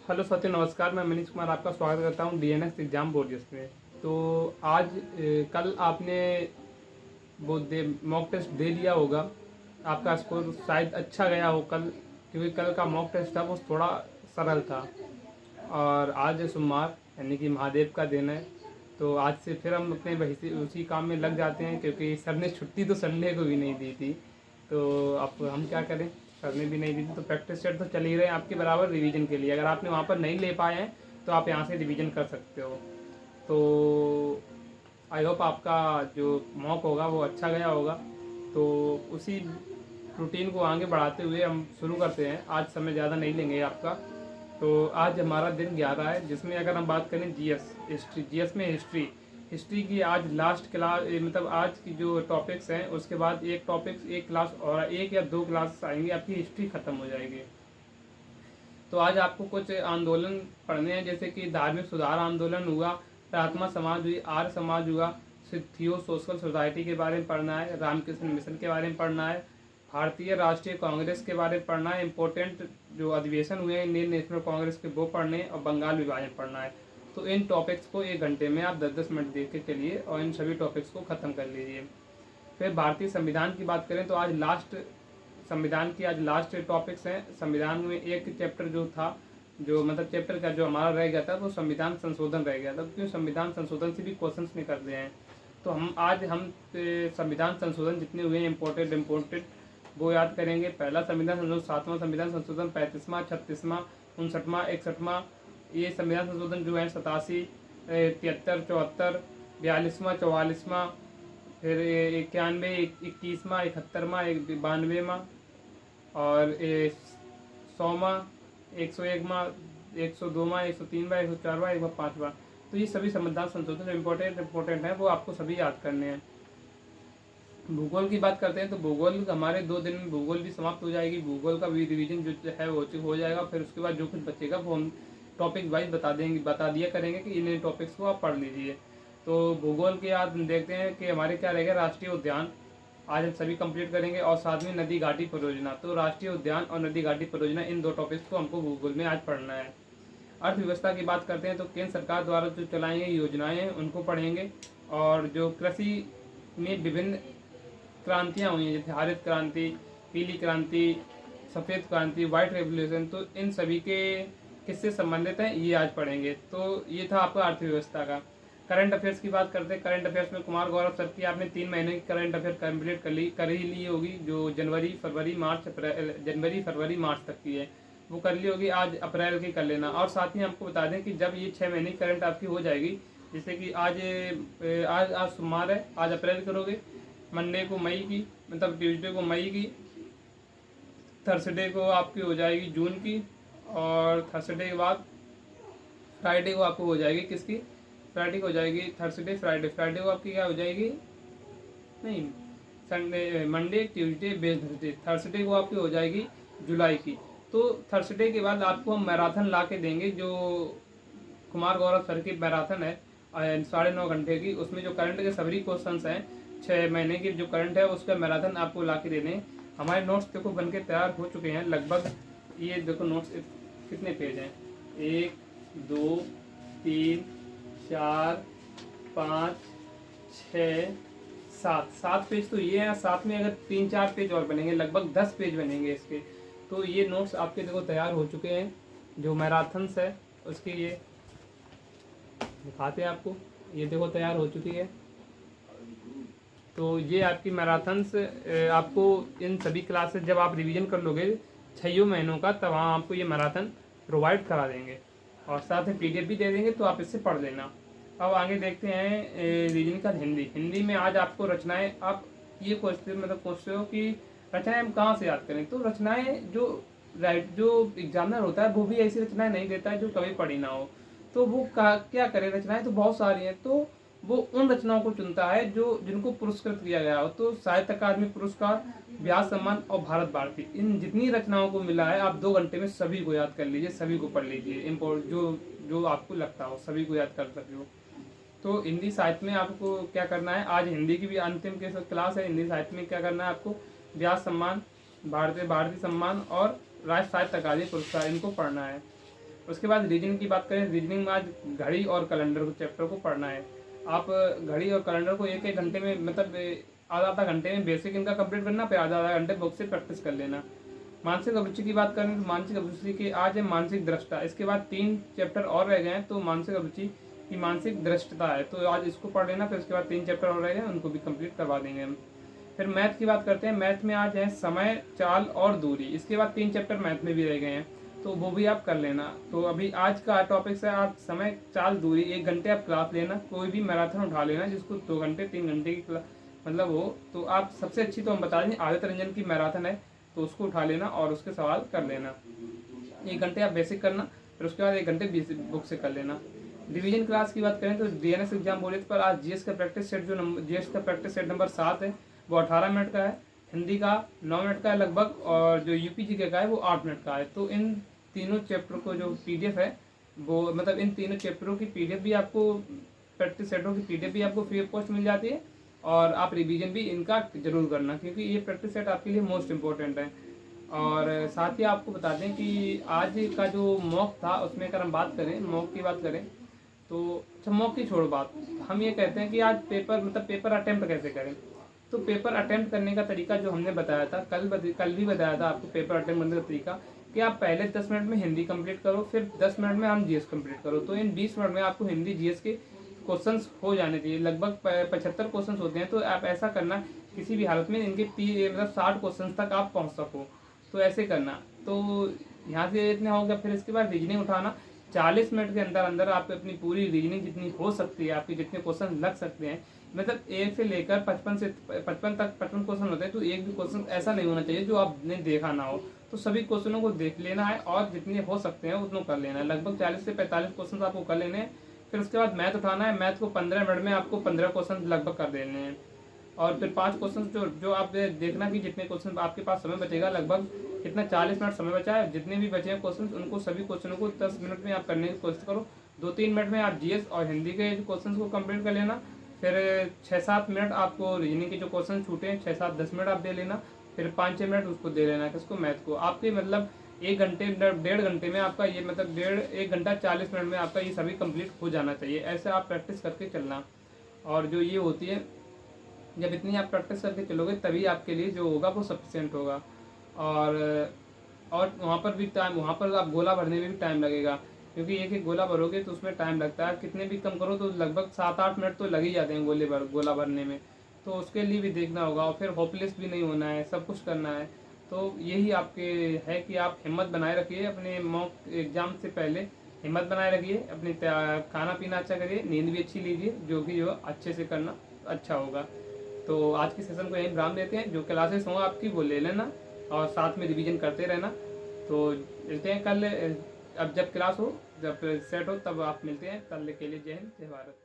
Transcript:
Hello साथियों, नमस्कार। मैं मनीष कुमार आपका स्वागत करता हूं डीएनएस एग्जाम बोर्ड में। तो आज कल आपने वो मॉक टेस्ट दे लिया होगा। आपका स्कोर शायद अच्छा गया हो कल, क्योंकि कल का मॉक टेस्ट था वो थोड़ा सरल था। और आज सोमवार यानी कि महादेव का दिन है, तो आज से फिर हम अपने उसी काम में लग जाते हैं, क्योंकि सर ने छुट्टी तो संडे को भी नहीं दी थी। तो अब हम क्या करें, सर ने भी नहीं दी थी, तो प्रैक्टिस सेट तो चल ही रहे हैं आपके बराबर रिवीजन के लिए। अगर आपने वहाँ पर नहीं ले पाए हैं तो आप यहाँ से रिवीजन कर सकते हो। तो आई होप आपका जो मॉक होगा वो अच्छा गया होगा। तो उसी रूटीन को आगे बढ़ाते हुए हम शुरू करते हैं। आज समय ज़्यादा नहीं लेंगे आपका। तो आज हमारा दिन 11 है, जिसमें अगर हम बात करें जीएस हिस्ट्री, जीएस में हिस्ट्री की आज लास्ट क्लास, मतलब आज की जो टॉपिक्स हैं उसके बाद एक टॉपिक्स एक क्लास और एक या दो क्लास आएंगी, आपकी हिस्ट्री खत्म हो जाएगी। तो आज आपको कुछ आंदोलन पढ़ने हैं, जैसे कि धार्मिक सुधार आंदोलन हुआ, प्रार्थना समाज हुई, आर्य समाज हुआ, थियो सोशल सोसाइटी के बारे में पढ़ना है, रामकृष्ण मिशन के बारे में पढ़ना है, भारतीय राष्ट्रीय कांग्रेस के बारे में पढ़ना है, इम्पोर्टेंट जो अधिवेशन हुए हैं इंडियन नेशनल कांग्रेस के वो पढ़ने, और बंगाल विभाजन पढ़ना है। तो इन टॉपिक्स को 1 घंटे में आप 10-10 मिनट देख के चलिए और इन सभी टॉपिक्स को ख़त्म कर लीजिए। फिर भारतीय संविधान की बात करें तो आज संविधान की आज लास्ट टॉपिक्स हैं। संविधान में एक चैप्टर जो था, जो मतलब चैप्टर का जो हमारा रह गया था वो संविधान संशोधन रह गया था, क्योंकि संविधान संशोधन से भी क्वेश्चंस निकलते हैं। तो हम संविधान संशोधन जितने हुए हैं इम्पोर्टेंट वो याद करेंगे। पहला संविधान संशोधन 7वां संविधान संशोधन, 35वां, 36वां, 59वां, 61वां। ये संविधान संशोधन जो है 87, 73, 74, 42वां, 44वां, फिर 91, 21वां, 71वां, 92वां, और 100वां, 101वां, 102वां, 103वां, 104वां, 105वां। तो ये सभी संविधान संशोधन इम्पोर्टेंट है, वो आपको सभी याद करने हैं। भूगोल की बात करते हैं तो भूगोल हमारे 2 दिन में भूगोल भी समाप्त हो जाएगी। भूगोल का भी रिवीजन जो है वो हो जाएगा। फिर उसके बाद जो कुछ बचेगा वो हम टॉपिक वाइज बता दिया करेंगे कि इन टॉपिक्स को आप पढ़ लीजिए। तो भूगोल के आज देखते हैं कि हमारे क्या रहेगा, राष्ट्रीय उद्यान आज हम सभी कंप्लीट करेंगे, और साथ में नदी घाटी परियोजना। तो राष्ट्रीय उद्यान और नदी घाटी परियोजना, इन 2 टॉपिक्स को हमको भूगोल में आज पढ़ना है। अर्थव्यवस्था की बात करते हैं तो केंद्र सरकार द्वारा जो चलाई गई योजनाएं हैं उनको पढ़ेंगे, और जो कृषि में विभिन्न क्रांतियाँ हुई हैं, जैसे हरित क्रांति, पीली क्रांति, सफ़ेद क्रांति, व्हाइट रेवोल्यूशन, तो इन सभी के किससे संबंधित हैं ये आज पढ़ेंगे। तो ये था आपका अर्थव्यवस्था का। करंट अफेयर्स की बात करते हैं। करंट अफेयर्स में कुमार गौरव सर की आपने 3 महीने की करंट अफेयर कंप्लीट कर ही ली होगी, जो जनवरी फरवरी मार्च तक की है वो कर ली होगी। आज अप्रैल की कर लेना। और साथ ही आपको बता दें कि जब ये 6 महीने की करंट आपकी हो जाएगी, जैसे कि आज सोमवार है, आज अप्रैल करोगे, मंडे को मई की, मतलब ट्यूसडे को मई की, थर्सडे को आपकी हो जाएगी जून की, और थर्सडे के बाद फ्राइडे को आपको हो जाएगी किसकी, फ्राइडे को हो जाएगी थर्सडे, फ्राइडे को आपकी क्या हो जाएगी, नहीं Sunday, Monday, Tuesday, Wednesday, Thursday को आपकी हो जाएगी जुलाई की। तो थर्सडे के बाद आपको हम मैराथन ला के देंगे, जो कुमार गौरव सर की मैराथन है 9.5 घंटे की। उसमें जो करंट के सभी क्वेश्चंस हैं 6 महीने की जो करंट है उसका मैराथन आपको ला के देने। हमारे नोट्स देखो बन के तैयार हो चुके हैं लगभग। ये देखो नोट्स कितने पेज हैं, 1 2 3 4 5 6 7 पेज तो ये है। साथ में अगर 3-4 पेज और बनेंगे, लगभग 10 पेज बनेंगे इसके। तो ये नोट्स आपके देखो तैयार हो चुके हैं। जो मैराथन्स है उसके ये दिखाते हैं आपको, ये देखो तैयार हो चुकी है। तो ये आपकी मैराथन्स आपको इन सभी क्लासेस जब आप रिवीजन कर लोगे 6 महीनों का, तब हम आपको ये मैराथन प्रोवाइड करा देंगे, और साथ में पीडीएफ भी दे देंगे, तो आप इससे पढ़ लेना। अब आगे देखते हैं रीजनिंग का हिंदी में आज आपको रचनाएं, आप ये पूछते हो कि रचनाएं हम कहाँ से याद करें। तो रचनाएं जो एग्जामिनर होता है वो भी ऐसी रचनाएं नहीं देता है जो कभी पढ़ी ना हो। तो वो क्या करे, रचनाएं तो बहुत सारी हैं, तो वो उन रचनाओं को चुनता है जिनको पुरस्कृत किया गया हो। तो साहित्य अकादमी पुरस्कार, व्यास सम्मान और भारत भारती, इन जितनी रचनाओं को मिला है आप 2 घंटे में सभी को याद कर लीजिए, सभी को पढ़ लीजिए। जो आपको लगता हो सभी को याद कर सकते हो। तो हिंदी साहित्य में आपको क्या करना है, आज हिंदी की भी अंतिम क्लास है। हिंदी साहित्य में क्या करना है आपको, व्यास सम्मान, भारतीय सम्मान और राष्ट्र साहित्य अकादमी पुरस्कार, इनको पढ़ना है। उसके बाद रीजनिंग की बात करें, रीजनिंग में आज घड़ी और कैलेंडर को चैप्टर को पढ़ना है। आप घड़ी और कैलेंडर को एक घंटे में, मतलब आधा घंटे में बेसिक इनका कंप्लीट करना, फिर आधा घंटे बुक से प्रैक्टिस कर लेना। मानसिक अभिरुचि की बात करें तो मानसिक अभिरुचि की आज है मानसिक दृष्टा। इसके बाद 3 चैप्टर और रह गए हैं, तो मानसिक अभिरुचि की मानसिक दृष्टता है, तो आज इसको पढ़ लेना। फिर उसके बाद 3 चैप्टर और रह गए, उनको भी कंप्लीट करवा देंगे हम। फिर मैथ की बात करते हैं। मैथ में आज है समय, चाल और दूरी। इसके बाद 3 चैप्टर मैथ में भी रह गए हैं, तो वो भी आप कर लेना। तो अभी आज का टॉपिक है आप समय, चाल, दूरी। 1 घंटे आप क्लास लेना, कोई भी मैराथन उठा लेना जिसको 2 घंटे 3 घंटे की मतलब हो। तो आप सबसे अच्छी तो हम बता दें आदित्य रंजन की मैराथन है, तो उसको उठा लेना और उसके सवाल कर लेना। 1 घंटे आप बेसिक करना, फिर उसके बाद 1 घंटे बुक से कर लेना। डिवीजन क्लास की बात करें तो डीएनएस एग्जाम बोले पर आज जीएस का प्रैक्टिस सेट जीएस का प्रैक्टिस सेट नंबर 7 है, वो 18 मिनट का है। हिंदी का 9 मिनट का है लगभग, और जो यूपीजीके का है वो 8 मिनट का है। तो इन तीनों चैप्टर को जो पीडीएफ है वो, मतलब इन तीनों चैप्टरों की पीडीएफ भी आपको, प्रैक्टिस सेटों की पीडीएफ भी आपको फ्री ऑफ कॉस्ट मिल जाती है। और आप रिवीजन भी इनका जरूर करना, क्योंकि ये प्रैक्टिस सेट आपके लिए मोस्ट इम्पोर्टेंट है। और साथ ही आपको बता दें कि आज का जो मॉक था उसमें अगर हम बात करें, मॉक की बात करें तो अच्छा, मॉक की छोड़ो बात, हम ये कहते हैं कि आज पेपर, मतलब पेपर अटेम्प्ट कैसे करें। तो पेपर अटेम्प्ट करने का तरीका जो हमने बताया था, कल भी बताया था आपको पेपर अटेम्प्ट करने का तरीका, कि आप पहले 10 मिनट में हिंदी कंप्लीट करो, फिर 10 मिनट में हम जीएस कंप्लीट करो। तो इन 20 मिनट में आपको हिंदी जीएस के क्वेश्चंस हो जाने चाहिए। लगभग 75 क्वेश्चंस होते हैं, तो आप ऐसा करना किसी भी हालत में इनके मतलब 60 क्वेश्चंस तक आप पहुंच सको, तो ऐसे करना। तो यहाँ से इतना हो गया। फिर इसके बाद रीजनिंग उठाना। 40 मिनट के अंदर अंदर आप अपनी पूरी रीजनिंग जितनी हो सकती है, आपके जितने क्वेश्चन लग सकते हैं, मतलब 1 से लेकर 55 तक 55 क्वेश्चन होते हैं, तो एक भी क्वेश्चन ऐसा नहीं होना चाहिए जो आपने देखा ना हो। तो सभी क्वेश्चनों को देख लेना है और जितने हो सकते हैं उतना कर लेना है। लगभग 40 से 45 क्वेश्चन आपको कर लेने हैं। फिर उसके बाद मैथ उठाना है। मैथ को 15 मिनट में आपको 15 क्वेश्चन लगभग कर देने हैं। और फिर 5 क्वेश्चन जो आप देखना कि जितने क्वेश्चन आपके पास समय बचेगा, लगभग कितना 40 मिनट समय बचा है, जितने भी बचे हैं क्वेश्चन उनको सभी क्वेश्चनों को 10 मिनट में आप करने की कोशिश करो। 2-3 मिनट में आप जीएस और हिंदी के क्वेश्चन को कंप्लीट कर लेना। फिर 6-7 मिनट आपको रीजनिंग के जो क्वेश्चन छूटे हैं 6-7-10 मिनट आप दे लेना। फिर 5-6 मिनट उसको दे लेना, किसको, मैथ को। आपके मतलब 1 घंटे 1.5 घंटे में आपका ये, मतलब 1 घंटा 40 मिनट में आपका ये सभी कंप्लीट हो जाना चाहिए। ऐसे आप प्रैक्टिस करके चलना। और जो ये होती है, जब इतनी आप प्रैक्टिस करके चलोगे तभी आपके लिए जो होगा वो सफिशिएंट होगा। और वहाँ पर भी टाइम, वहाँ पर आप गोला भरने में भी टाइम लगेगा, क्योंकि एक गोला भरोगे तो उसमें टाइम लगता है। कितने भी कम करो तो लगभग 7-8 मिनट तो लग ही जाते हैं गोला भरने में। तो उसके लिए भी देखना होगा। और फिर होपलेस भी नहीं होना है, सब कुछ करना है। तो यही आपके है कि आप हिम्मत बनाए रखिए। अपने मॉक एग्जाम से पहले हिम्मत बनाए रखिए, अपनी खाना पीना अच्छा करिए, नींद भी अच्छी लीजिए, जो कि जो अच्छे से करना अच्छा होगा। तो आज के सेशन को यहीं विराम देते हैं। जो क्लासेस हों आपकी वो ले लेना और साथ में रिवीजन करते रहना। तो मिलते हैं कल, अब जब क्लास हो, जब सेट हो तब आप मिलते हैं। कल के लिए जय हिंद, जय भारत।